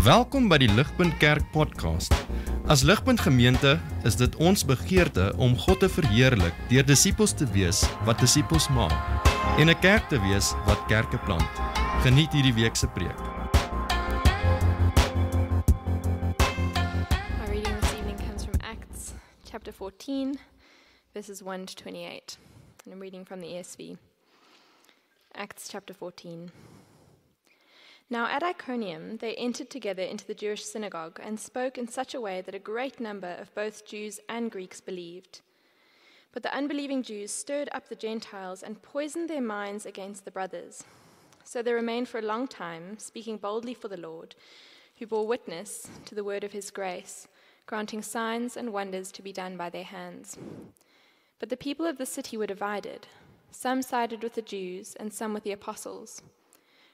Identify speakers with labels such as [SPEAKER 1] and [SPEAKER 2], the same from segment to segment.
[SPEAKER 1] Welkom by die Ligpunt Kerk podcast. As Ligpunt Gemeente is dit ons begeerte om God te verheerlik deur disippels te wees wat disippels maak en 'n kerk te wees wat kerke plant. Geniet hierdie week se preek.
[SPEAKER 2] Our reading this evening comes from Acts chapter 14, verses 1 to 28. And I'm reading from the ESV. Acts chapter 14. Now at Iconium they entered together into the Jewish synagogue and spoke in such a way that a great number of both Jews and Greeks believed. But the unbelieving Jews stirred up the Gentiles and poisoned their minds against the brothers. So they remained for a long time, speaking boldly for the Lord, who bore witness to the word of his grace, granting signs and wonders to be done by their hands. But the people of the city were divided. Some sided with the Jews and some with the apostles.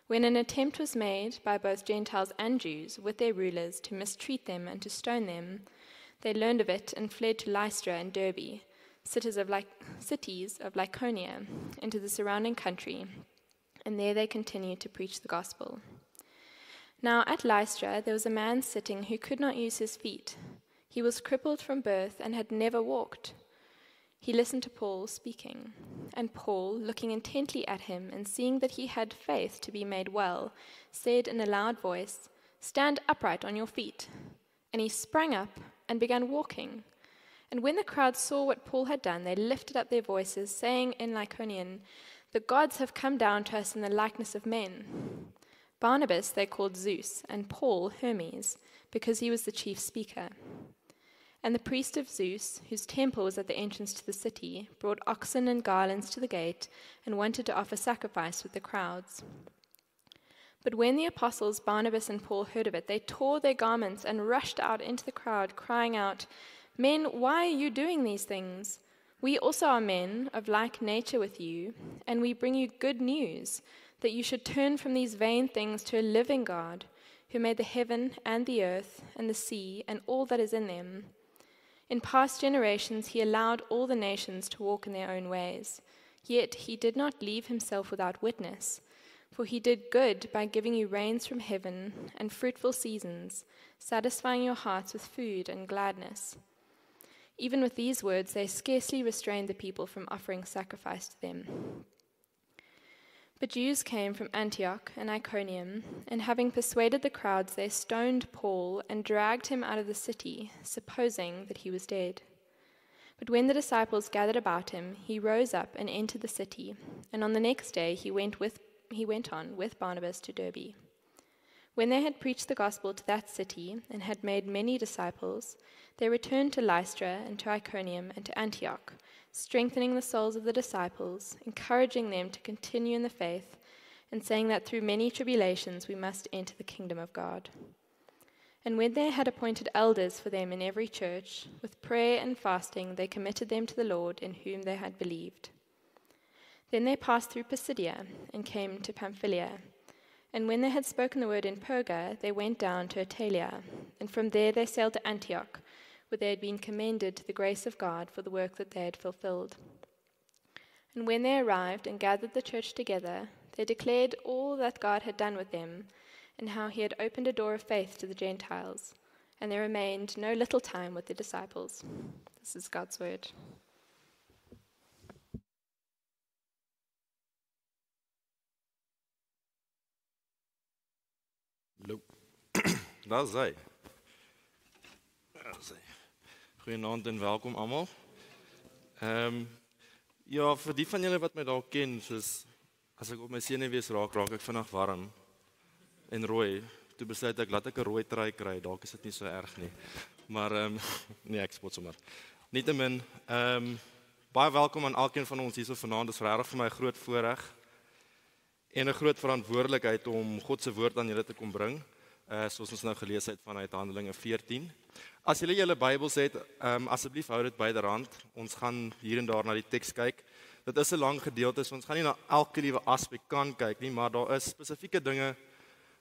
[SPEAKER 2] When an attempt was made by both Gentiles and Jews with their rulers to mistreat them and to stone them, they learned of it and fled to Lystra and Derbe, cities of Lycaonia, into the surrounding country, and there they continued to preach the gospel. Now at Lystra there was a man sitting who could not use his feet. He was crippled from birth and had never walked. He listened to Paul speaking, and Paul, looking intently at him and seeing that he had faith to be made well, said in a loud voice, "Stand upright on your feet." And he sprang up and began walking. And when the crowd saw what Paul had done, they lifted up their voices, saying in Lycaonian, "The gods have come down to us in the likeness of men." Barnabas they called Zeus, and Paul Hermes, because he was the chief speaker. And the priest of Zeus, whose temple was at the entrance to the city, brought oxen and garlands to the gate and wanted to offer sacrifice with the crowds. But when the apostles Barnabas and Paul heard of it, they tore their garments and rushed out into the crowd, crying out, "Men, why are you doing these things? We also are men of like nature with you, and we bring you good news, that you should turn from these vain things to a living God, who made the heaven and the earth and the sea and all that is in them. In past generations he allowed all the nations to walk in their own ways, yet he did not leave himself without witness, for he did good by giving you rains from heaven and fruitful seasons, satisfying your hearts with food and gladness." Even with these words they scarcely restrained the people from offering sacrifice to them. But Jews came from Antioch and Iconium, and having persuaded the crowds, they stoned Paul and dragged him out of the city, supposing that he was dead. But when the disciples gathered about him, he rose up and entered the city, and on the next day he went on with Barnabas to Derbe. When they had preached the gospel to that city and had made many disciples, they returned to Lystra and to Iconium and to Antioch, strengthening the souls of the disciples, encouraging them to continue in the faith, and saying that through many tribulations we must enter the kingdom of God. And when they had appointed elders for them in every church, with prayer and fasting they committed them to the Lord in whom they had believed. Then they passed through Pisidia and came to Pamphylia. And when they had spoken the word in Perga, they went down to Attalia, and from there they sailed to Antioch, where they had been commended to the grace of God for the work that they had fulfilled. And when they arrived and gathered the church together, they declared all that God had done with them, and how he had opened a door of faith to the Gentiles. And they remained no little time with the disciples. This is God's word.
[SPEAKER 3] Daar is hy. Goeienaand en welkom almal. Ja, vir die van julle wat my dalk ken, soos as ek op my senuwees raak ek vinnig warm en rooi. Toe besluit ek laat ek 'n rooi trui kry, dalk is dit nie so erg nie. Maar nee, ek spot sommer. Nietemin, baie welkom aan elkeen van ons hierso vanaand. Dit is regtig vir my 'n groot voorreg en 'n groot verantwoordelikheid om God se woord aan julle te kom bring. Soos ons nou gelees het vanuit Handelinge 14. As julle julle Bybels het, asseblief hou dit byderhand. Ons gaan hier en daar na die teks kyk. Dit is 'n lang gedeelte, so ons gaan nie na elke liewe aspek kan kyk nie, maar daar is spesifieke dinge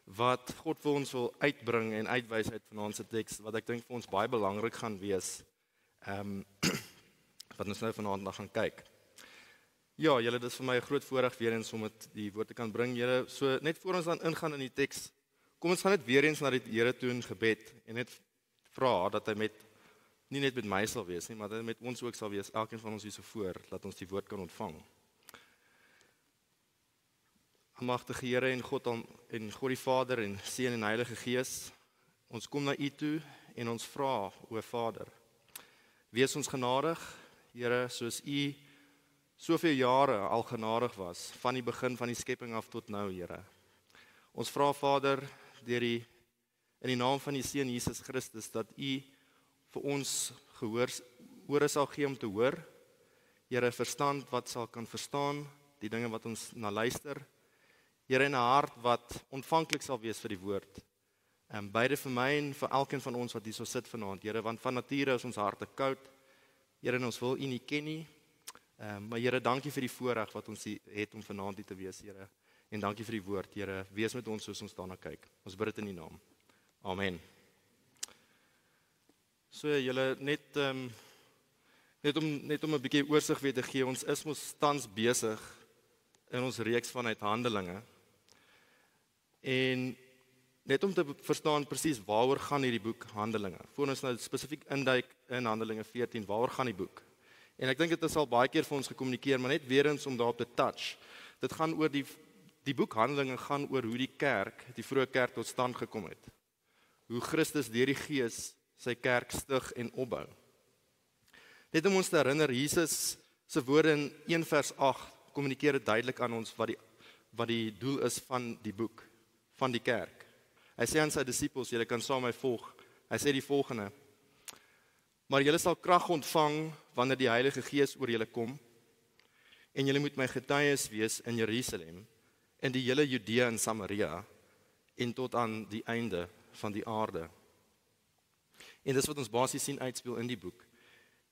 [SPEAKER 3] wat God vir ons wil uitbring en uitwys uit vanaand se teks, wat ek dink vir ons baie belangrik gaan wees, wat ons nou vanaand na gaan kyk. Ja, julle, dit is vir my 'n groot voorreg weer eens om dit die woord te kan bring. Julle, so net voor ons dan ingaan in die teks, Kom ons gaan net weer eens na die Here toe in gebed en net vra dat hy nie net met my sal wees nie, maar dat hy met ons ook sal wees, elkeen van ons hier so voor, dat ons die woord kan ontvang. Almagtige Here en God die Vader en Seun en Heilige Gees, ons kom na U toe en ons vra, o Vader, wees ons genadig, Here, soos U soveel jare al genadig was, van die begin van die skepping af tot nou, Here. Ons vra, Vader, in die naam van die Seun Jesus Christus, dat U vir ons ore sal gee om te hoor, Here, verstand wat sal kan verstaan, die dinge wat ons na luister, Here, en 'n hart wat ontvanklik sal wees vir die woord. Beide vir my en vir elkeen van ons wat hier so sit vanaand, Here, want van nature is ons harte koud, Here, en ons wil U nie ken nie, maar Here, dankie vir die voorreg wat ons het om vanaand hier te wees, Here, en dankie vir die woord, Here, wees met ons soos ons daarna kyk. Ons bid dit in U naam. Amen. So julle net om 'n bietjie oorsig weer te gee, ons is mos tans besig in ons reeks vanuit Handelinge. En net om te verstaan presies waaroor gaan hierdie boek Handelinge. Voor ons nou spesifiek induik in Handelinge 14, waaroor gaan die boek? En ek dink dit is al baie keer vir ons gekommunikeer, maar net weer eens om daarop te touch. Dit gaan oor die boek Handelinge gaan oor hoe die vroeë kerk tot stand gekom het. Hoe Christus deur die Gees sy kerk stig en opbou. Net om ons te herinner, Jesus se woorde in 1 vers 8 kommunikeer dit duidelik aan ons wat die doel is van die boek, van die kerk. Hy sê aan sy disippels, julle kan saam my volg. Hy sê die volgende: maar julle sal krag ontvang wanneer die Heilige Gees oor julle kom, en julle moet my getuies wees in Jerusalem, in die hele Judea en Samaria, en tot aan die einde van die aarde. En dis wat ons basies sien uitspeel in die boek.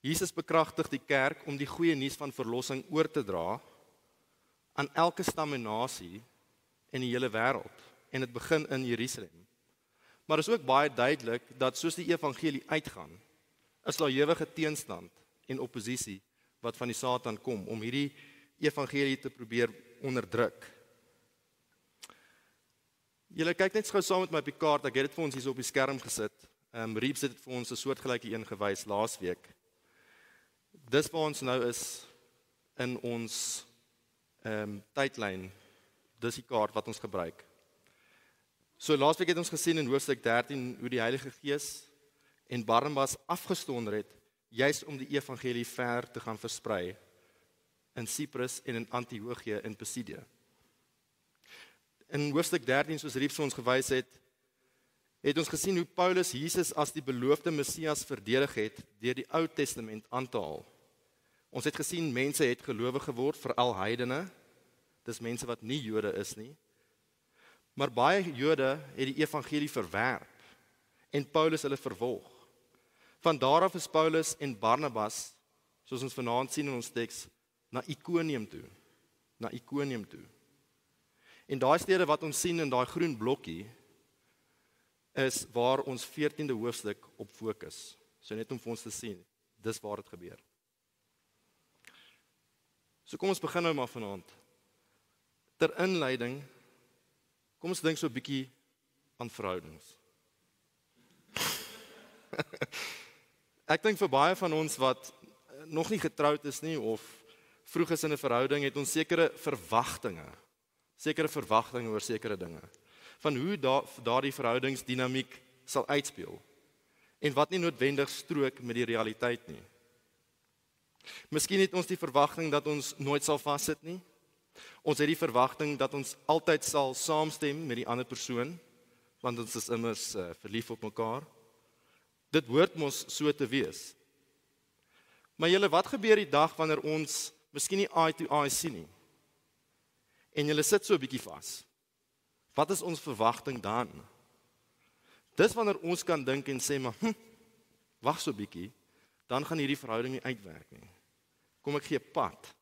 [SPEAKER 3] Jesus bekragtig die kerk om die goeie nuus van verlossing oor te dra aan elke stam en nasie in die hele wêreld. En dit begin in Jerusalem. Maar is ook baie duidelik dat soos die evangelie uitgaan, is daar ewige teenstand en oppositie wat van die Satan kom om hierdie evangelie te probeer onderdruk. Julle kyk net gou saam met my op die kaart, ek het dit vir ons hier op die skerm gesit. Reeps het dit vir ons 'n soortgelyke een gewys laasweek. Dis waar ons nou is in ons tydlyn. Dis die kaart wat ons gebruik. So laasweek het ons gesien in hoofstuk 13 hoe die Heilige Gees en Barnabas afgestonder het, juis om die evangelie ver te gaan versprei in Cyprus en in Antiochië in Pisidia. In hoofstuk 13, soos Reeps ons gewys het ons gesien hoe Paulus Jesus as die beloofde Messias verdedig het deur die Ou Testament aan te haal. Ons het gesien mense het gelowig geword, veral heidene. Dis mense wat nie Jode is nie. Maar baie Jode het die evangelie verwerp en Paulus hulle vervolg. Van daar af is Paulus en Barnabas, soos ons vanaand sien in ons teks, na Ikonium toe. En daai stede wat ons sien in daai groen blokkie is waar ons 14de hoofstuk op fokus. So net om vir ons te sien, dis waar dit gebeur. So kom ons begin nou maar vanaand. Ter inleiding, kom ons dink so 'n bietjie aan verhoudings. Ek dink vir baie van ons wat nog nie getroud is nie of vroeg is in 'n verhouding, het ons sekere verwagtinge oor sekere dinge. Van hoe daardie verhoudingsdinamiek sal uitspeel en wat nie noodwendig strook met die realiteit nie. Miskien het ons die verwagting dat ons nooit sal vassit nie. Ons het die verwagting dat ons altyd sal saamstem met die ander persoon, want ons is immers verlief op mekaar. Dit hoort mos so te wees. Maar julle, wat gebeur die dag wanneer ons miskien nie eye to eye sien nie? En julle sit so 'n bietjie vas. Wat is ons verwagting dan? Dis wanneer ons kan dink en sê, maar wag so 'n bietjie, dan gaan hierdie verhouding nie uitwerk nie. Kom ek gee pad.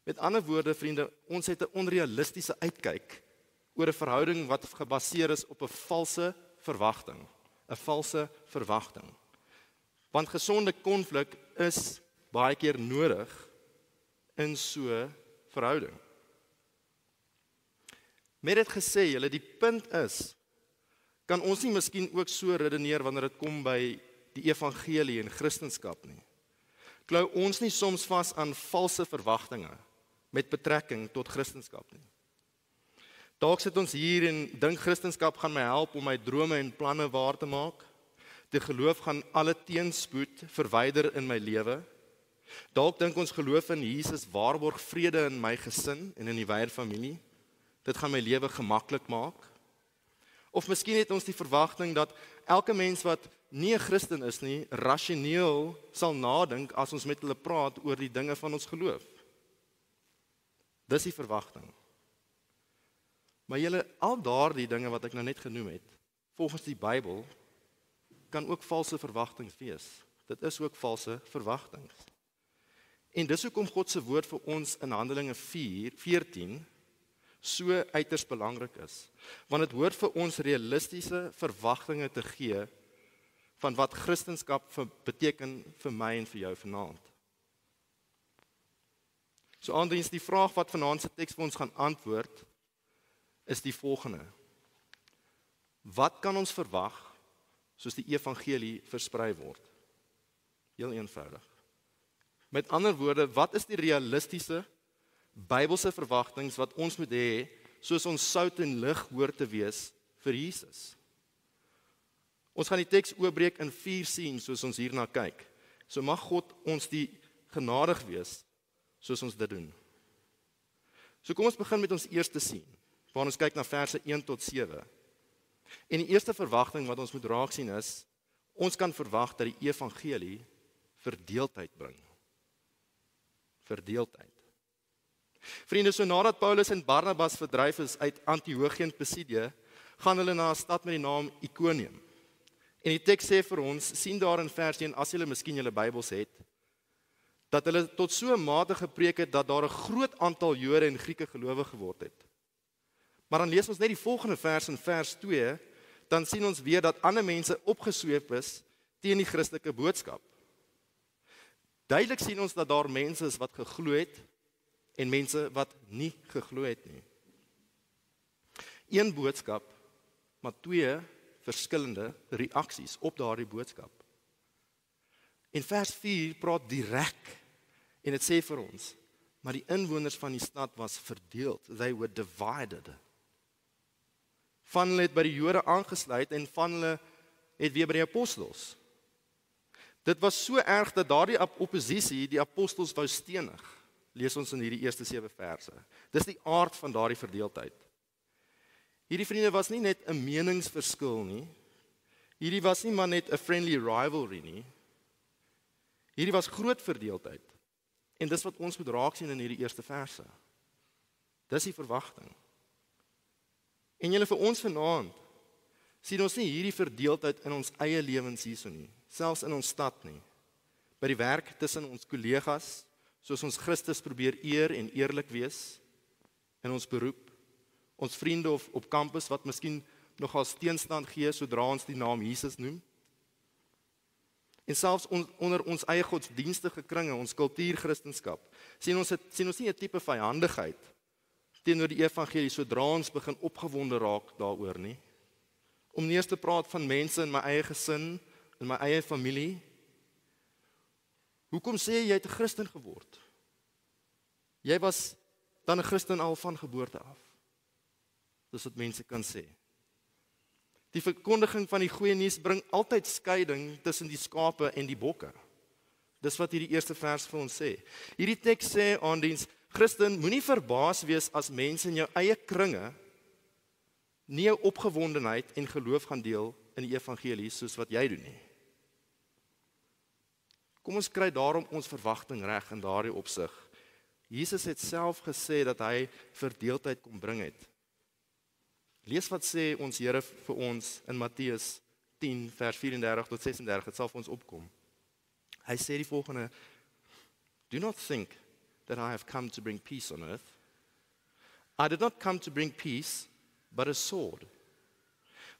[SPEAKER 3] Met ander woorde, vriende, ons het 'n onrealistiese uitkyk oor 'n verhouding wat gebaseer is op 'n valse verwagting. 'n Valse verwagting. Want gesonde konflik is baie keer nodig in so 'n verhouding. Met dit gesê, julle, die punt is, kan ons nie miskien ook so redeneer wanneer dit kom by die evangelie en Christendom nie. Klou ons nie soms vas aan valse verwagtinge met betrekking tot Christendom nie. Dalk sit ons hier en dink Christendom gaan my help om my drome en planne waar te maak. Die geloof gaan alle teenspoed verwyder in my lewe. Dalk dink ons geloof in Jesus waarborg vrede in my gesin en in die wyeer familie. Dit gaan my lewe gemaklik maak. Of miskien het ons die verwagting dat elke mens wat nie 'n Christen is nie, rasioneel sal nadink as ons met hulle praat oor die dinge van ons geloof. Dis die verwagting. Maar julle, al daardie dinge wat ek nou net genoem het, volgens die Bybel, kan ook valse verwagtinge wees. Dit is ook valse verwagtinge. En dis hoekom God se woord vir ons in Handelinge 4:14 so uiters belangrik is. Want dit hoort vir ons realistiese verwagtinge te gee van wat Christendom beteken vir my en vir jou vanaand. So aandiens die vraag wat vanaand se teks vir ons gaan antwoord, is die volgende. Wat kan ons verwag soos die evangelie versprei word? Heel eenvoudig. Met ander woorde, wat is die realistiese Bybelse verwagtinge wat ons moet hê soos ons sout en lig hoort te wees vir Jesus? Ons gaan die teks oopbreek in 4 scenes soos ons hierna kyk. So mag God ons die genadig wees soos ons dit doen. So kom ons begin met ons eerste scene, waar ons kyk na verse 1 tot 7. En die eerste verwagting wat ons moet raak sien is, ons kan verwag dat die evangelie verdeeldheid bring. Verdeeldheid. Vriende, so nadat Paulus en Barnabas verdryf is uit Antiochië en Pisidië, gaan hulle na 'n stad met die naam Ikonium. En die teks sê vir ons, sien daar in vers 1, as julle miskien julle Bybels het, dat hulle tot so 'n mate gepreek het, dat daar 'n groot aantal Jode en Grieke gelowig geword het. Maar dan lees ons net die volgende vers in vers 2, dan sien ons weer dat ander mense opgesweep is teen die Christelike boodskap. Duidelik sien ons dat daar mense is wat geglo het, en mense wat nie geglo het nie. Een boodskap, maar 2 verskillende reaksies op daardie boodskap. En vers 4 praat direk, en dit sê vir ons, maar die inwoners van die stad was verdeeld, they were divided. Van hulle het by die Jode aangesluit, en van hulle het weer by die apostels. Dit was so erg dat daardie oppositie die apostels wou stenig. Lees ons in hierdie eerste 7 verse. Dis die aard van daardie verdeeldheid. Hierdie vriende was nie net 'n meningsverskil nie. Hierdie was nie maar net 'n friendly rivalry nie. Hierdie was groot verdeeldheid. En dis wat ons moet raak sien in hierdie eerste verse. Dis die verwagting. En julle, vir ons vanaand sien ons nie hierdie verdeeldheid in ons eie lewens hierso nie, selfs in ons stad nie. By die werk tussen ons kollegas, soos ons Christus probeer eer en eerlik wees in ons beroep, ons vriende of op kampus wat miskien nogal teenstand gee sodra ons die naam Jesus noem. En selfs onder ons eie godsdienstige kringe, ons kultuur-Christendom, sien ons nie 'n tipe vyandigheid teenoor die evangelie sodra ons begin opgewonde raak daaroor nie. Om nie eers te praat van mense in my eie gesin, in my eie familie. Hoekom sê jy het 'n Christen geword? Jy was dan 'n Christen al van geboorte af. Dis wat mense kan sê. Die verkondiging van die goeie nuus bring altyd skeiding tussen die skape en die bokke. Dis wat hierdie eerste vers vir ons sê. Hierdie teks sê aandiens, Christen, moenie verbaas wees as mense in jou eie kringe nie jou opgewondenheid en geloof gaan deel in die evangelie soos wat jy doen nie. Kom ons kry daarom ons verwagting reg in daardie opsig. Jesus het self gesê dat hy verdeeldheid kom bring het. Lees wat sê ons Here vir ons in Matteus 10 vers 34 tot 36, dit sal vir ons opkom. Hy sê die volgende: Do not think that I have come to bring peace on earth. I did not come to bring peace, but a sword.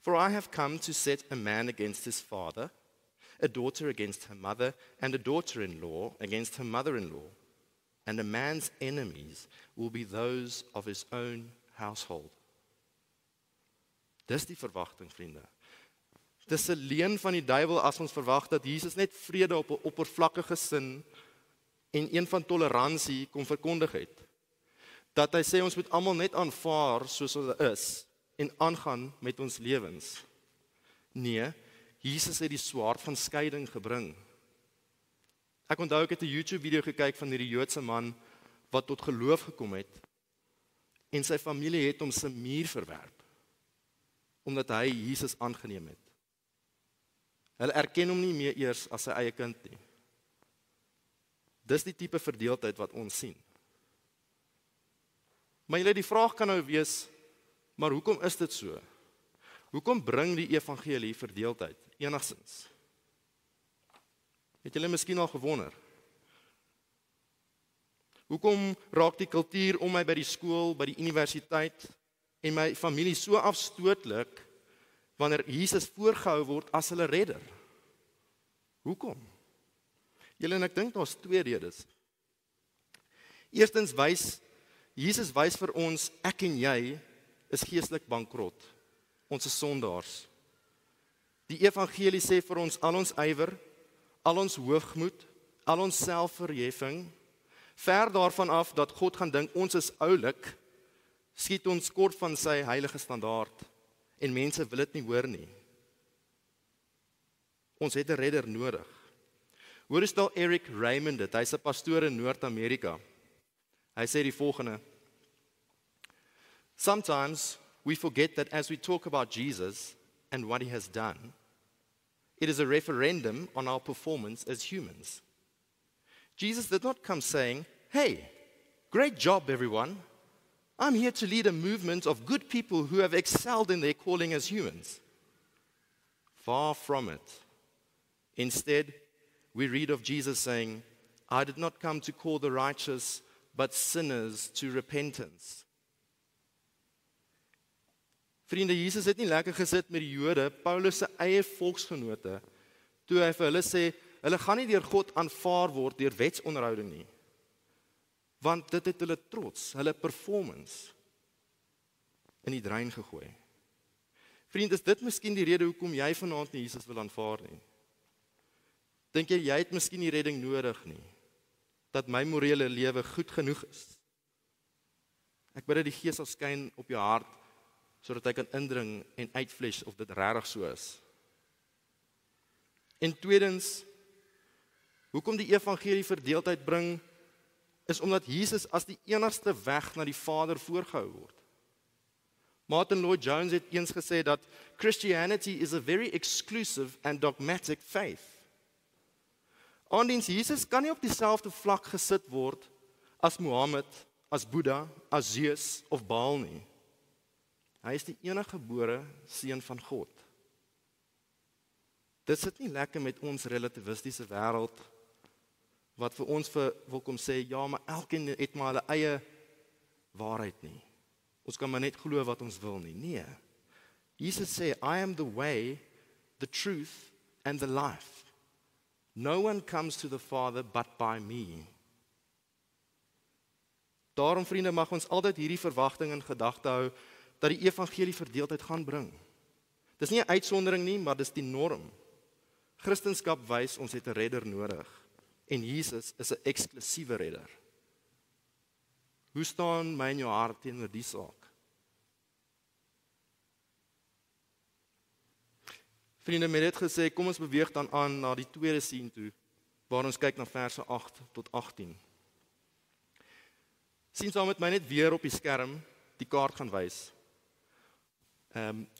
[SPEAKER 3] For I have come to set a man against his father, a daughter against her mother, and a daughter-in-law against her mother-in-law. And a man's enemies will be those of his own household. Dis die verwagting, vriende. Dis 'n leuen van die duiwel as ons verwag dat Jesus net vrede op 'n oppervlakkige sin en een van toleransie kom verkondig het. Dat hy sê ons moet almal net aanvaar soos hulle is en aangaan met ons lewens. Nee, Jesus het die swaard van skeiding gebring. Ek onthou ek het 'n YouTube video gekyk van hierdie Joodse man wat tot geloof gekom het en sy familie het hom se muur verwerp omdat hy Jesus aangeneem het. Hulle erken hom nie meer eers as sy eie kind nie. Dis die tipe verdeeldheid wat ons sien. Maar julle, die vraag kan nou wees, maar hoekom is dit so? Hoekom bring die evangelie verdeeldheid enigstens? Het julle miskien al gewonder? Hoekom raak die kultuur om my by die skool, by die universiteit en my familie so afstootlik wanneer Jesus voorgehou word as hulle redder? Hoekom? Julle, en ek dink daar's twee redes. Eerstens Jesus wys vir ons, ek en jy is geestelik bankrot. Ons is sondaars. Die evangelie sê vir ons al ons ywer, al ons hoogmoed, al ons selfverheffing, ver daarvan af dat God gaan dink ons is oulik, skiet ons kort van sy heilige standaard en mense wil dit nie hoor nie. Ons het 'n redder nodig. Hoor eens daar Eric Raymond dit, hy's 'n pastoor in Noord-Amerika. Hy sê die volgende: Sometimes we forget that as we talk about Jesus and what he has done, it is a referendum on our performance as humans. Jesus did not come saying, "Hey, great job everyone. I'm here to lead a movement of good people who have excelled in their calling as humans." Far from it. Instead, we read of Jesus saying, "I did not come to call the righteous, but sinners to repentance." Vriende, Jesus het nie lekker gesit met die Jode, Paulus se eie volksgenote, toe hy vir hulle sê, hulle gaan nie deur God aanvaar word deur wetsonderhouding nie. Want dit het hulle trots, hulle performance in die drein gegooi. Vriend, is dit miskien die rede hoekom jy vanaand nie Jesus wil aanvaar nie? Dink jy het miskien nie redding nodig nie? Dat my morele lewe goed genoeg is? Ek bid dat die Gees sal skyn op jou hart, sodat hy kan indring en uitflesh of dit regtig so is. En tweedens, hoekom die evangelie verdeeldheid bring, is omdat Jesus as die enigste weg na die Vader voorgehou word. Martin Lloyd-Jones het eens gesê dat Christianity is a very exclusive and dogmatic faith. Aandiens Jesus kan nie op dieselfde vlak gesit word as Mohammed, as Boeddha, as Zeus of Baal nie. Hy is die enige gebore seun van God. Dit sit nie lekker met ons relativistiese wêreld wat vir ons wil kom sê, ja, maar elkeen het maar hulle eie waarheid nie. Ons kan maar net glo wat ons wil nie. Nee. Jesus sê, I am the way, the truth and the life. No one comes to the Father but by me. Daarom, vriende, mag ons altyd hierdie verwagting in gedagte hou dat die evangelie verdeeldheid gaan bring. Dis nie 'n uitsondering nie, maar dis die norm. Christendom wys ons het 'n redder nodig en Jesus is 'n eksklusiewe redder. Hoe staan my in jou hart teenoor die saak? Vriende, met dit gesê, kom ons beweeg dan aan na die tweede scene toe, waar ons kyk na verse 8 tot 18. Sien saam met my net weer op die skerm die kaart gaan wys.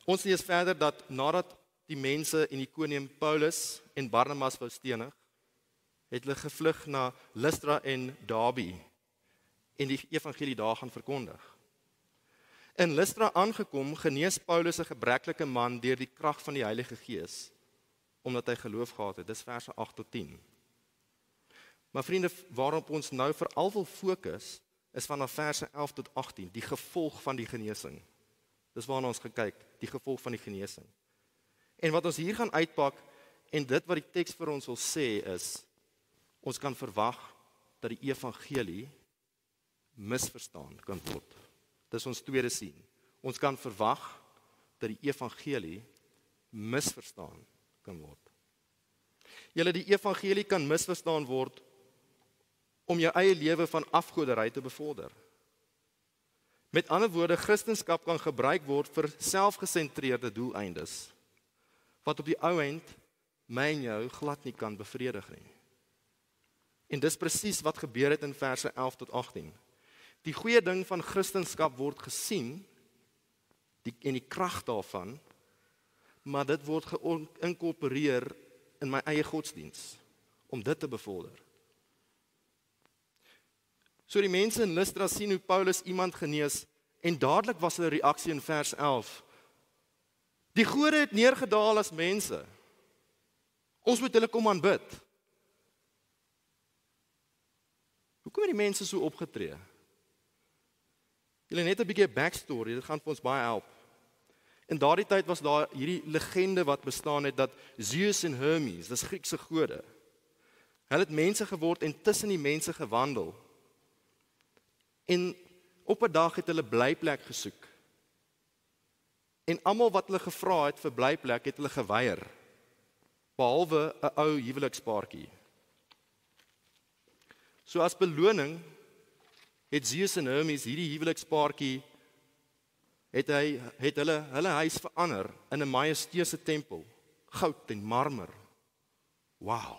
[SPEAKER 3] Ons lees verder dat nadat die mense in Ikonium Paulus en Barnabas wou stenig, het hulle gevlug na Lystra en Derbe en die evangelie daar gaan verkondig. In Lystra aangekom, genees Paulus 'n gebreklike man deur die krag van die Heilige Gees, omdat hy geloof gehad het. Dis verse 8 tot 10. Maar vriende, waarop ons nou veral wil fokus, is vanaf verse 11 tot 18, die gevolg van die genesing. Dis waarna ons gekyk, die gevolg van die genesing. En wat ons hier gaan uitpak, en dit wat die teks vir ons wil sê is, ons kan verwag dat die evangelie misverstaan kan word. Dis ons tweede sien. Ons kan verwag dat die evangelie misverstaan kan word. Julle, die evangelie kan misverstaan word om jou eie lewe van afgoderry te bevorder. Met ander woorde, Christendom kan gebruik word vir selfgesentreerde doeleindes, wat op die ou end my en jou glad nie kan bevredig nie. En dis presies wat gebeur het in verse 11 tot 18. Die goeie ding van Christendom word gesien, en die krag daarvan, maar dit word geïnkorporeer in my eie godsdiens, om dit te bevorder. So die mense in Lystra sien hoe Paulus iemand genees, en dadelik was hulle reaksie in vers 11. Die gode het neergedaal as mense. Ons moet hulle kom aanbid. Hoekom het die mense so opgetree? Julle net 'n bietjie backstory, dit gaan vir ons baie help. In daardie tyd was daar hierdie legende wat bestaan het, dat Zeus en Hermes, dis Griekse gode, hulle het mense geword en tussen die mense gewandel. En op 'n dag het hulle blyplek gesoek. En almal wat hulle gevra het vir blyplek, het hulle geweier, behalwe 'n ou huwelikspaartjie. So as beloning het Zeus en Hermes hierdie huwelikspaartjie het hulle huis verander in 'n majesteuse tempel, goud en marmer. Wow.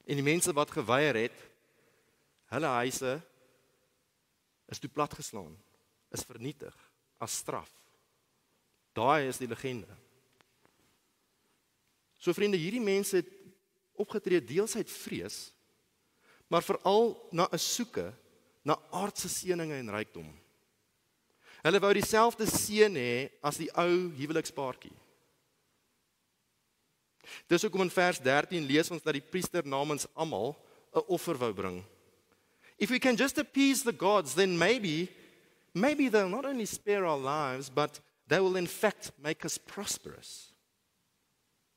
[SPEAKER 3] En die mense wat geweier het, hulle huise is toe platgeslaan, is vernietig as straf. Daai is die legende. So vriende, hierdie mense het opgetree deels uit vrees, maar veral na 'n soeke na aardse seëninge en rykdom. Hulle wou dieselfde seën hê as die ou huwelikspaartjie. Dis hoekom in vers 13 lees ons dat die priester namens almal 'n offer wou bring. If we can just appease the gods, then maybe they'll not only spare our lives, but they will in fact make us prosperous.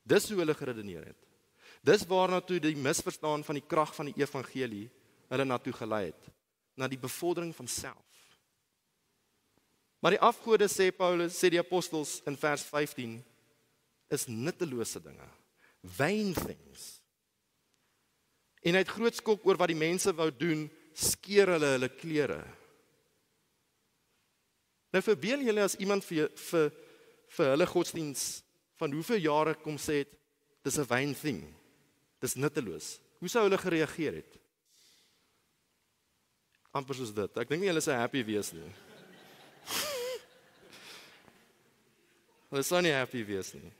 [SPEAKER 3] Dis hoe hulle geredeneer het. Dis waarna toe die misverstaan van die krag van die evangelie hulle na toe gelei het, na die bevordering van self. Maar die afgode, sê die apostels in vers 15, is nuttelose dinge, vain things. En uit groot skok oor wat die mense wou doen, skeer hulle klere. Nou verbeel julle as iemand vir hulle godsdiens van hoeveel jare kom sê het, dis 'n vain thing, dis nutteloos. Hoe sou hulle gereageer het? Amper soos dit. Ek dink nie hulle sou happy wees nie. Hulle sou nie happy wees nie.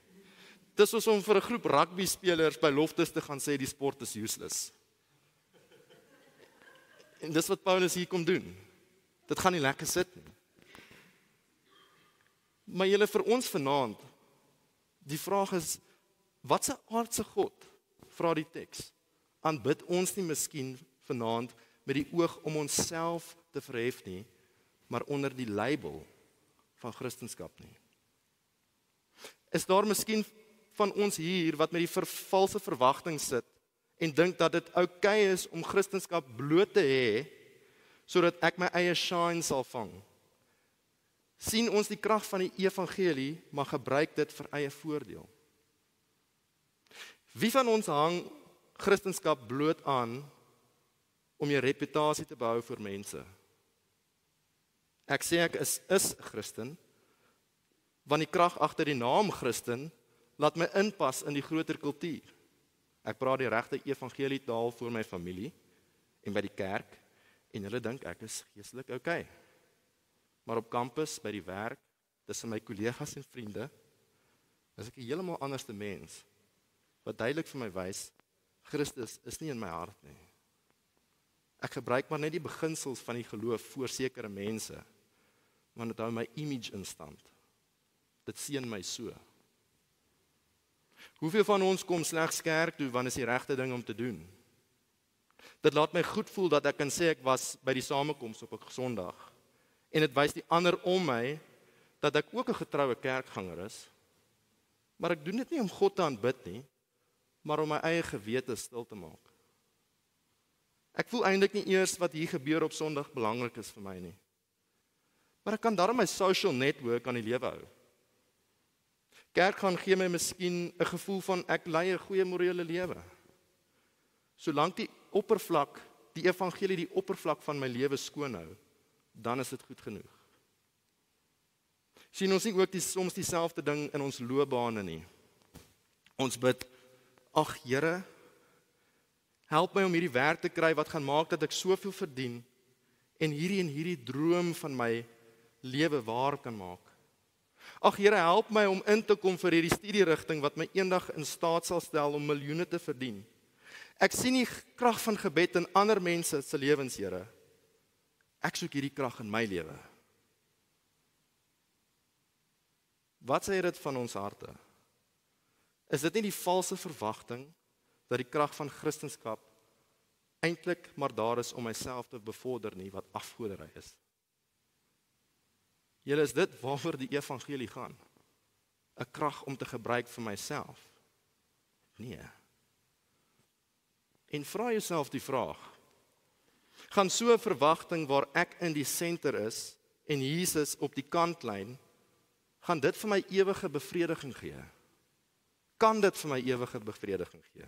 [SPEAKER 3] Dis soos om vir 'n groep rugby spelers by Loftus te gaan sê die sport is useless. En dis wat Paulus hier kom doen. Dit gaan nie lekker sit nie. Maar julle, vir ons vanaand, die vraag is, wat 'n aardse God, vra die teks, aanbid ons nie miskien vanaand met die oog om onsself te verhef nie, maar onder die label van Christendom nie? Is daar miskien van ons hier wat met die valse verwagting sit en dink dat dit oukei is om Christendom bloot te hê sodat ek my eie shine sal vang? Sien ons die krag van die evangelie, maar gebruik dit vir eie voordeel? Wie van ons hang Christendom bloot aan om jou reputasie te behou vir mense? Ek sê ek is Christen, want die krag agter die naam Christen laat my inpas in die groter kultuur. Ek praat die regte evangelietaal vir my familie en by die kerk, en hulle dink ek is geestelik okay. Maar op kampus, by die werk, tussen my kollegas en vriende, is ek 'n heeltemal anderste mens, wat duidelik vir my wys, Christus is nie in my hart nie. Ek gebruik maar net die beginsels van die geloof voor sekere mense, want dit hou my image in stand. Dit seën my so. Hoeveel van ons kom slegs kerk toe, want is die regte ding om te doen? Dit laat my goed voel dat ek kan sê ek was by die samekoms op 'n Sondag, en dit wys die ander om my, dat ek ook 'n getroue kerkganger is, maar ek doen dit nie om God te aanbid nie, maar om my eie gewete stil te maak. Ek voel eintlik nie eers wat hier gebeur op Sondag belangrik is vir my nie. Maar ek kan daarom my social network aan die lewe hou. Kerk gaan gee my miskien 'n gevoel van ek lei 'n goeie morele lewe. Solank die evangelie die oppervlak van my lewe skoon hou, dan is dit goed genoeg. Sien ons nie ook soms dieselfde ding in ons loopbane nie. Ons bid, ag Here, help my om hierdie werk te kry wat gaan maak dat ek soveel verdien en hierdie droom van my lewe waar kan maak. Ag Here, help my om in te kom vir hierdie studierigting wat my eendag in staat sal stel om miljoene te verdien. Ek sien die krag van gebed in ander mense se lewens, Here. Ek soek hierdie krag in my lewe. Wat sê dit van ons harte? Is dit nie die valse verwagting dat die krag van Christendom eintlik maar daar is om myself te bevorder nie, wat afgoderry is? Julle, is dit waaroor die evangelie gaan? 'n krag om te gebruik vir myself? Nee. En vra jouself die vraag, gaan so 'n verwagting waar ek in die senter is en Jesus op die kantlyn, gaan dit vir my ewige bevrediging gee? Kan dit vir my ewige bevrediging gee?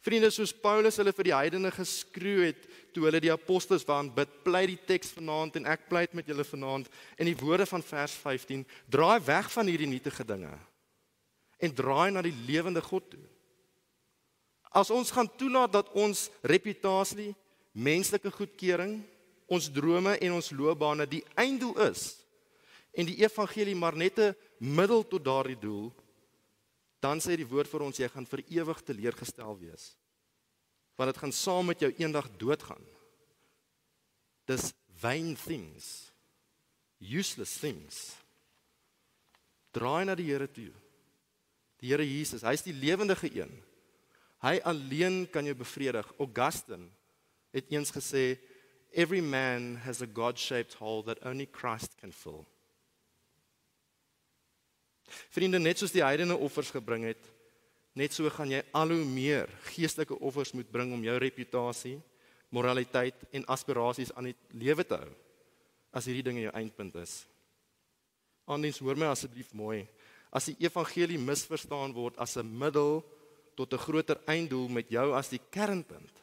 [SPEAKER 3] Vriende, soos Paulus hulle vir die heidene geskreeu het, toe hulle die apostels waan bid, pleit die teks vanaand en ek pleit met julle vanaand, in die woorde van vers 15, draai weg van hierdie nietige dinge, en draai na die lewende God toe. As ons gaan toelaat dat ons reputasie, menslike goedkeuring, ons drome en ons loopbane die einddoel is, en die evangelie maar net 'n middel tot daardie doel, dan sê die woord vir ons, jy gaan vir ewig teleurgestel wees. Want dit gaan saam met jou eendag doodgaan. Dis vain things, useless things. Draai na die Here toe. Die Here Jesus, hy is die lewendige een. Hy alleen kan jou bevredig. Augustine het eens gesê, every man has a God-shaped hole that only Christ can fill. Vriende, net soos die heidene offers gebring het, net so gaan jy al hoe meer geestelike offers moet bring om jou reputasie, moraliteit en aspirasies aan die lewe te hou, as hierdie ding jou eindpunt is. Aandiens, hoor my asseblief mooi, as die evangelie misverstaan word as 'n middel tot 'n groter einddoel met jou as die kernpunt,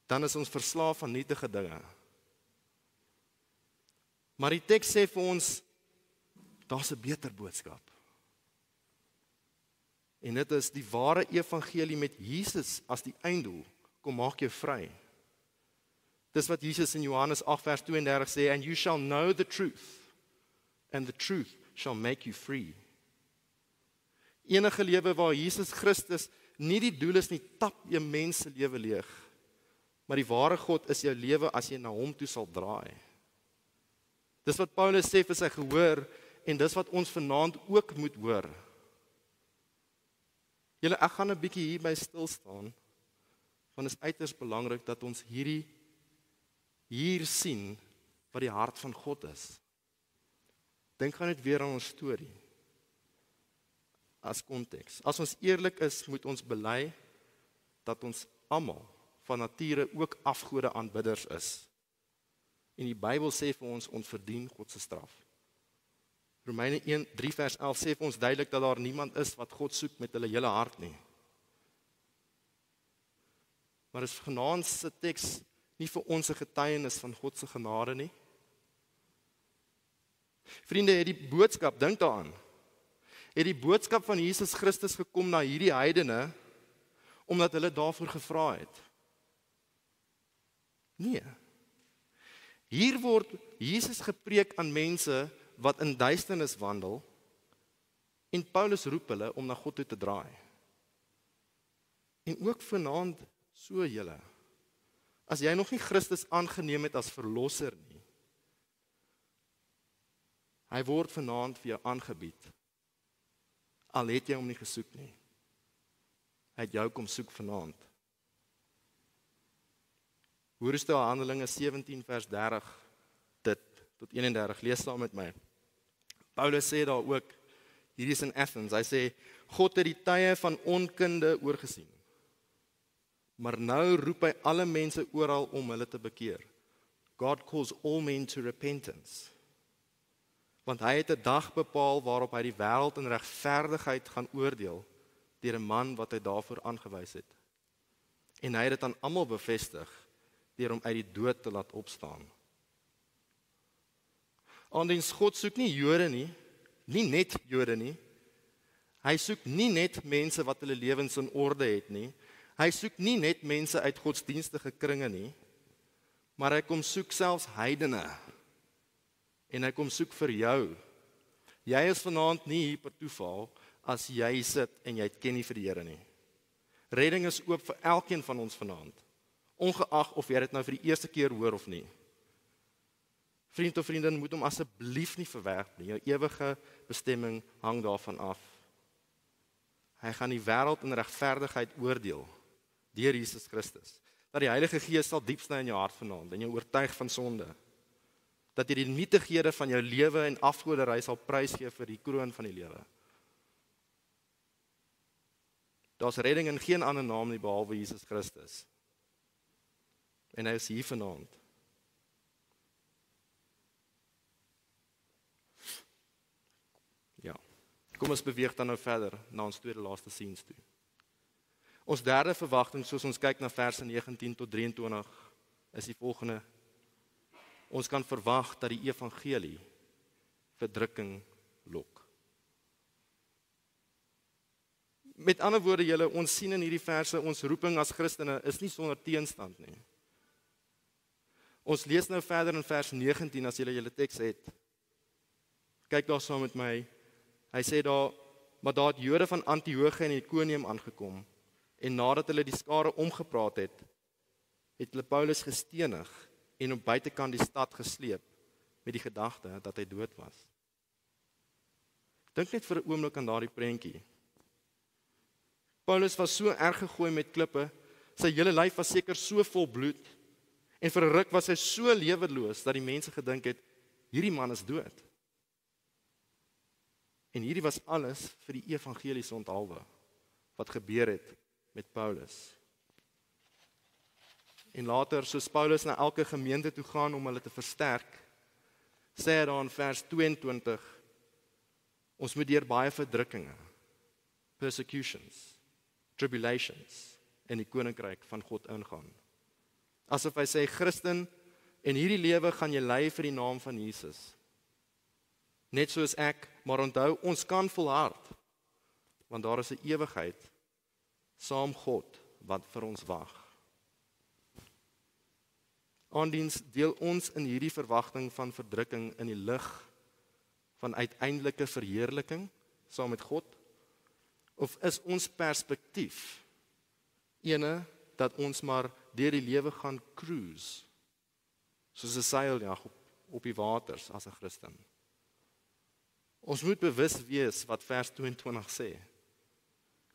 [SPEAKER 3] dan is ons verslaaf aan nietige dinge. Maar die teks sê vir ons, daar's 'n beter boodskap. En dit is die ware evangelie met Jesus as die einddoel, kom maak jou vry. Dis wat Jesus in Johannes 8 vers 32 sê, and you shall know the truth, and the truth shall make you free. Enige lewe waar Jesus Christus nie die doel is nie, tap jy mens se lewe leeg. Maar die ware God is jou lewe as jy na hom toe sal draai. Dis wat Paulus sê vir sy gehoor, en dis wat ons vanaand ook moet hoor. Julle, ek gaan 'n bietjie hierby stil staan, want dit is uiters belangrik dat ons hier sien wat die hart van God is. Dink gaan net weer aan ons storie as konteks. As ons eerlik is, moet ons bely dat ons almal van nature ook afgode aanbidders is. En die Bybel sê vir ons verdien God se straf. Romeine 1:3 vers 11 sê vir ons duidelik dat daar niemand is wat God soek met hulle hele hart nie. Maar is Genaans se teks nie vir ons 'n getuienis van God se genade nie? Vriende, het die boodskap, dink daaraan, het die boodskap van Jesus Christus gekom na hierdie heidene, omdat hulle daarvoor gevra het? Nee. Hier word Jesus gepreek aan mense wat in duisternis wandel, en Paulus roep hulle om na God toe te draai. En ook vanaand so julle, as jy nog nie Christus aangeneem het as verlosser nie, hy word vanaand vir jou aangebied, al het jy hom nie gesoek nie. Hy het jou kom soek vanaand. Hoor eens daar Handelinge 17 vers 30 tot 31, lees saam met my. Paulus sê daar ook, hierdie is in Athens, hy sê, God het die tye van onkunde oorgesien, maar nou roep hy alle mense oral om hulle te bekeer. God calls all men to repentance. Want hy het 'n dag bepaal waarop hy die wêreld in regverdigheid gaan oordeel deur 'n man wat hy daarvoor aangewys het. En hy het dit aan almal bevestig deur hom uit die dood te laat opstaan. Aandiens God soek nie Jode nie net Jode nie. Hy soek nie net mense wat hulle lewens in orde het nie. Hy soek nie net mense uit godsdienstige kringe nie, maar hy kom soek selfs heidene. En hy kom soek vir jou. Jy is vanaand nie hier per toeval as jy sit en jy ken nie vir die Here nie. Redding is oop vir elkeen van ons vanaand, ongeag of jy dit nou vir die eerste keer hoor of nie. Vriend of vriendin, moet hom asseblief nie verwerp nie. Jou ewige bestemming hang daarvan af. Hy gaan die wêreld in regverdigheid oordeel deur Jesus Christus. Dat die Heilige Gees sal diep sny in jou hart vanaand en jou oortuig van sonde. Dat jy die nietighede van jou lewe en afgoderry sal prysgee vir die kroon van die lewe. Daar's redding in geen ander naam nie behalwe Jesus Christus. En hy is hier vanaand. Ja. Kom ons beweeg dan nou verder na ons tweede laaste scenes toe. Ons derde verwagting, soos ons kyk na verse 19 tot 23, is die volgende. Ons kan verwag dat die evangelie verdrukking lok. Met ander woorde, julle, ons sien in hierdie verse, ons roeping as Christene is nie sonder teenstand nie. Ons lees nou verder in vers 19, as julle julle teks het. Kyk daar saam met my. Hy sê daar, maar daar het Jode van Antiochië en Iconium aangekom, en nadat hulle die skare omgepraat het hulle Paulus gestenig en op buitekant die stad gesleep met die gedagte dat hy dood was. Dink net vir 'n oomblik aan daardie prentjie. Paulus was so erg gegooi met klippe, sy hele lyf was seker so vol bloed, en vir 'n ruk was hy so lewenloos dat die mense gedink het, hierdie man is dood. En hierdie was alles vir die evangeliese onthalwe wat gebeur het met Paulus. En later, soos Paulus na elke gemeente toe gaan om hulle te versterk, sê hy daar in vers 22, ons moet deur baie verdrukkinge, persecutions, tribulations, in die koninkryk van God ingaan. Asof hy sê, Christen, in hierdie lewe gaan jy ly vir die naam van Jesus. Net soos ek, maar onthou, ons kan volhard, want daar is 'n ewigheid saam God wat vir ons wag. Aandiens deel ons in hierdie verwagting van verdrukking in die lig van uiteindelike verheerliking saam met God, of is ons perspektief ene dat ons maar deur die lewe gaan cruise, soos 'n seiljag op die waters as 'n Christen? Ons moet bewus wees wat vers 22 sê.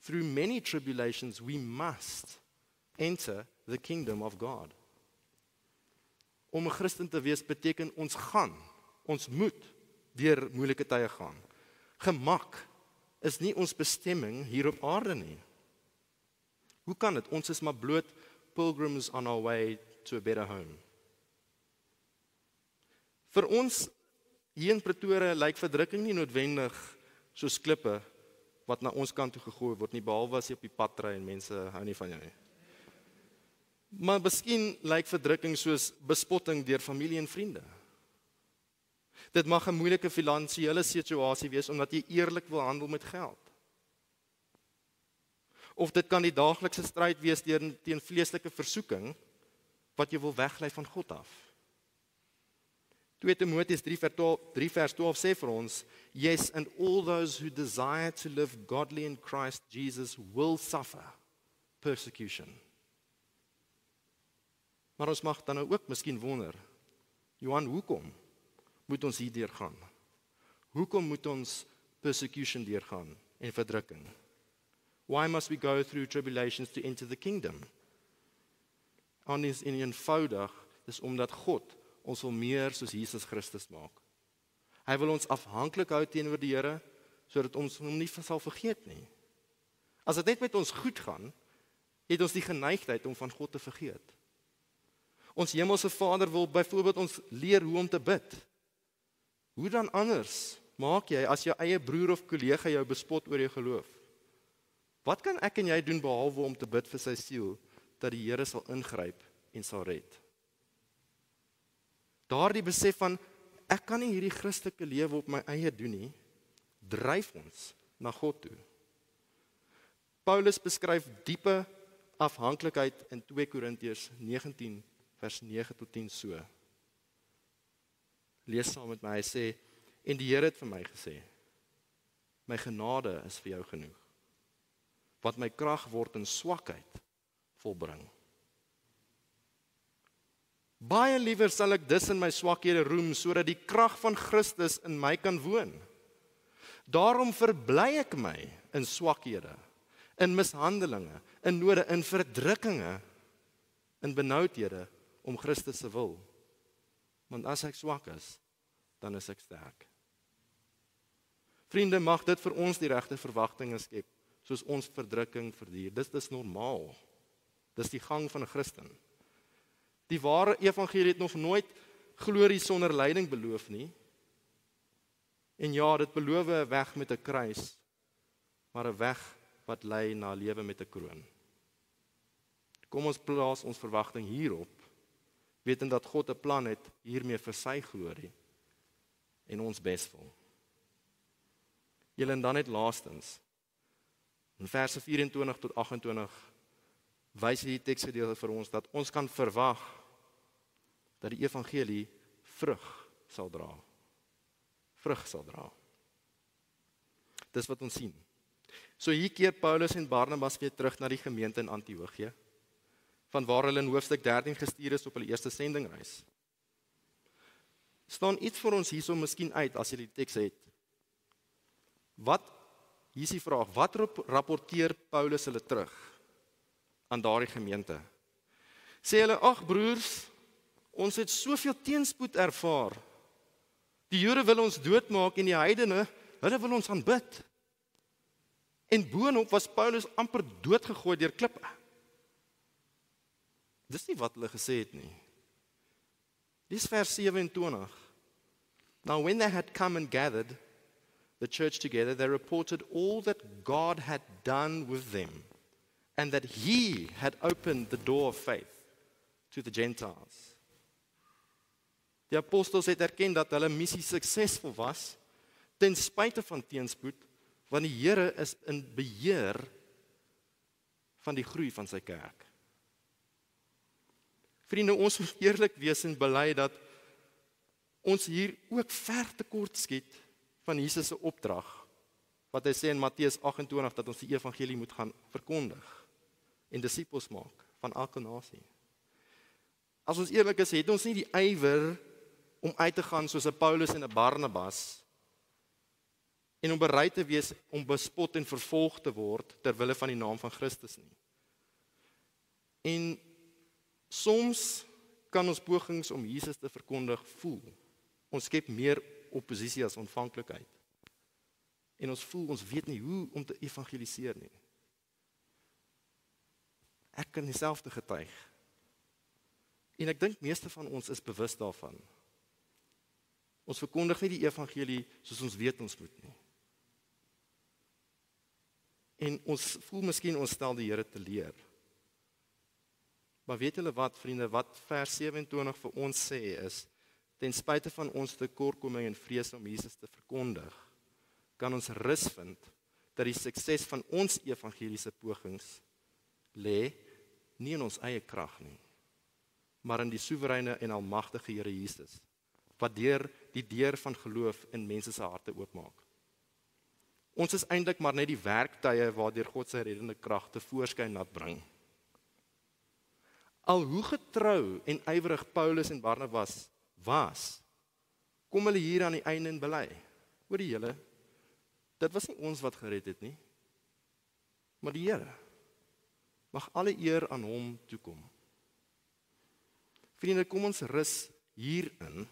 [SPEAKER 3] Through many tribulations we must enter the kingdom of God. Om 'n Christen te wees beteken ons moet deur moeilike tye gaan. Gemak is nie ons bestemming hier op aarde nie. Hoe kan dit? Ons is maar bloot pilgrims on our way to a better home. Vir ons hier in Pretoria lyk verdrukking nie noodwendig soos klippe wat na ons kant toe gegooi word nie, behalwe as jy op die pad ry en mense hou nie van jou nie. Maar miskien lyk verdrukking soos bespotting deur familie en vriende. Dit mag 'n moeilike finansiële situasie wees omdat jy eerlik wil handel met geld. Of dit kan die daaglikse stryd wees teen vleeslike versoeking wat jy wil weglei van God af. 2 Timoteus 3 vers 12 sê vir ons, yes, and all those who desire to live godly in Christ Jesus will suffer persecution. Maar ons mag dan nou ook miskien wonder, Johan, hoekom moet ons hier deurgaan? Hoekom moet ons persecution deurgaan en verdrukking? Why must we go through tribulations to enter the kingdom? Anders in eenvoudig, dis omdat God ons wil meer soos Jesus Christus maak. Hy wil ons afhanklik hou teenoor die Here, sodat ons hom nie sal vergeet nie. As dit net met ons goed gaan, het ons die geneigtheid om van God te vergeet. Ons hemelse Vader wil byvoorbeeld ons leer hoe om te bid. Hoe dan anders maak jy as jou eie broer of kollega jou bespot oor jou geloof? Wat kan ek en jy doen behalwe om te bid vir sy siel, dat die Here sal ingryp en sal red? Daardie besef van, ek kan nie hierdie Christelike lewe op my eie doen nie, dryf ons na God toe. Paulus beskryf diepe afhanklikheid in 2 Korintiërs 19 vers 9 tot 10 so. Lees saam met my, hy sê, en die Here het vir my gesê, my genade is vir jou genoeg, want my krag word in swakheid volbring. Baie liewer sal ek dus in my swakhede roem, sodat die krag van Christus in my kan woon. Daarom verbly ek my in swakhede, in mishandelinge, in node, in verdrukkinge, in benoudhede, om Christus se wil. Want as ek swak is, dan is ek sterk. Vriende, mag dit vir ons die regte verwagtinge skep, soos ons verdrukking verduur. Dis normaal. Dis die gang van 'n Christen. Die ware evangelie het nog nooit glorie sonder lyding beloof nie. En ja, dit beloof 'n weg met 'n kruis, maar 'n weg wat lei na 'n lewe met 'n kroon. Kom ons plaas ons verwagting hierop, wetend dat God 'n plan het hiermee vir sy glorie en ons beswil. Julle en dan net laastens, in verse 24 tot 28, wys hierdie teksgedeelte vir ons dat ons kan verwag dat die evangelie vrug sal dra. Vrug sal dra. Dis wat ons sien. So hier keer Paulus en Barnabas weer terug na die gemeente in Antiochië, vanwaar hulle in hoofstuk 13 gestuur is op hulle eerste sendingreis. Staan iets vir ons hierso miskien uit as jy die teks het. Hier is die vraag, wat rapporteer Paulus hulle terug aan daardie gemeente? Sê hulle, ag broers, ons het soveel teenspoed ervaar. Die Jode wil ons doodmaak en die heidene, hulle wil ons aanbid. En boonop was Paulus amper doodgegooi deur klippe. Dis nie wat hulle gesê het nie. Dis vers 27. Now when they had come and gathered the church together, they reported all that God had done with them, and that he had opened the door of faith to the Gentiles. Die apostels het erken dat hulle missie suksesvol was, ten spyte van teenspoed, want die Here is in beheer van die groei van sy kerk. Vriende, ons moet eerlik wees en bely dat ons hier ook ver tekort skiet van Jesus se opdrag, wat hy sê in Matteus 28, dat ons die evangelie moet gaan verkondig en disippels maak van elke nasie. As ons eerlik is, het ons nie die ywer om uit te gaan soos 'n Paulus en 'n Barnabas en om bereid te wees om bespot en vervolg te word ter wille van die naam van Christus nie. En soms kan ons pogings om Jesus te verkondig voel. Ons skep meer oppositie as ontvanklikheid. En ons voel, ons weet nie hoe om te evangeliseer nie. Ek kan dieselfde getuig. En ek dink meeste van ons is bewus daarvan. Ons verkondig nie die evangelie soos ons weet ons moet nie. En ons voel miskien ons stel die Here te leer. Maar weet julle wat, vriende, wat vers 27 vir ons sê is, ten spyte van ons tekortkoming en vrees om Jesus te verkondig, kan ons rus vind dat die sukses van ons evangeliese pogings lê nie in ons eie krag nie, maar in die soewereine en almagtige Here Jesus, wat die deur van geloof in mense se harte oopmaak. Ons is eintlik maar net die werktuie waardeur God sy reddende krag tevoorskyn laat bring. Al hoe getrou en ywerig Paulus en Barnabas was, kom hulle hier aan die einde en bely. Hoor die julle, dit was nie ons wat gered het nie, maar die Here. Mag alle eer aan hom toekom. Vriende, kom ons rus hierin,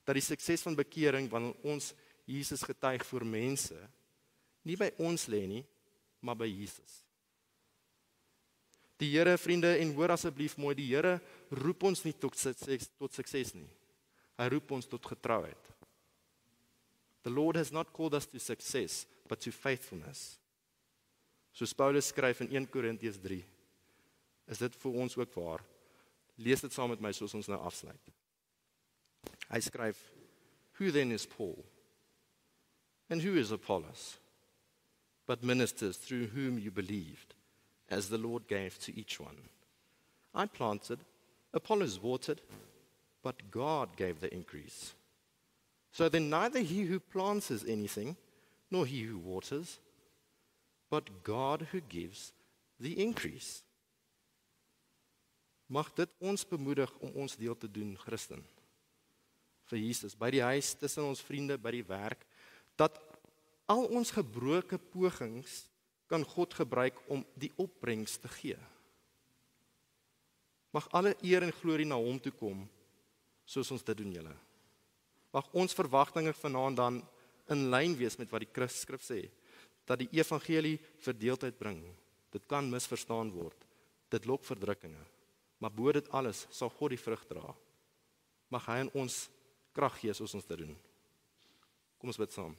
[SPEAKER 3] dat die sukses van bekering, wanneer ons Jesus getuig voor mense, nie by ons lê nie, maar by Jesus. Die Here, vriende, en hoor asseblief mooi, die Here roep ons nie tot sukses nie. Hy roep ons tot getrouheid. The Lord has not called us to success, but to faithfulness. Soos Paulus skryf in 1 Korintiërs 3, is dit vir ons ook waar. Lees dit saam met my soos ons nou afsluit. Hy skryf, Who then is Paul? And who is Apollos? But ministers through whom you believed, as the Lord gave to each one. I planted, Apollos watered, but God gave the increase. So then neither he who plants is anything, nor he who waters, but God who gives the increase. Mag dit ons bemoedig om ons deel te doen, Christen, vir Jesus, by die huis, tussen ons vriende, by die werk, dat al ons gebroke pogings kan God gebruik om die opbrengs te gee. Mag alle eer en glorie na hom toe kom, soos ons dit doen, julle. Mag ons verwagtinge vanaand dan in lyn wees met wat die skrif sê, dat die evangelie verdeeldheid bring. Dit kan misverstaan word, dit lok verdrukkinge, maar bo dit alles sal God die vrug dra. Mag hy in ons krag gee soos ons dit doen. Kom ons bid saam.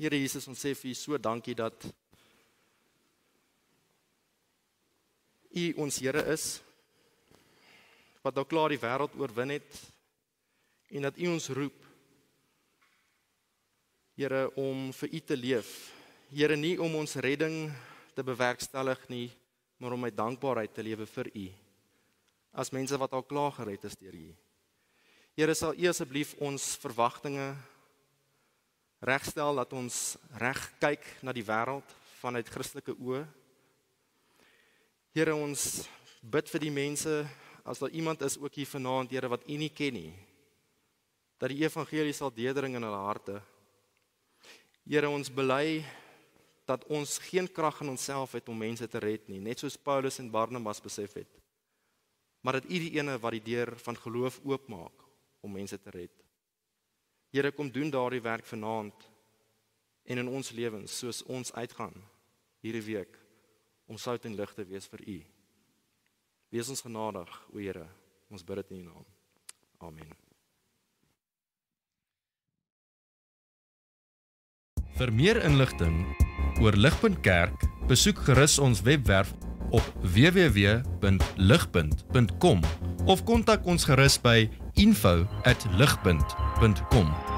[SPEAKER 3] Here Jesus, ons sê vir U so dankie dat U ons Here is, wat al klaar die wêreld oorwin het, en dat U ons roep, Here, om vir U te leef. Here, nie om ons redding te bewerkstellig nie, maar om met dankbaarheid te lewe vir U, as mense wat al klaar gered is deur U. Here, sal U asseblief ons verwagtinge regstel, dat ons reg kyk na die wêreld vanuit Christelike oë. Here, ons bid vir die mense, as daar iemand is ook hier vanaand, Here, wat U nie ken nie, dat die evangelie sal deurdring in hulle harte. Here, ons bely dat ons geen krag in onsself het om mense te red nie, net soos Paulus en Barnabas besef het, maar dat U die ene wat die deur van geloof oopmaak om mense te red. Here, kom doen daardie werk vanaand en in ons lewens, soos ons uitgaan hierdie week, om sout en lig te wees vir U. Wees ons genadig, o Here, ons bid dit in U naam. Amen.
[SPEAKER 1] Vir meer inligting oor Ligpunt Kerk, besoek gerus ons webwerf op www.ligpunt.com of kontak ons gerus by info@ligpunt.com.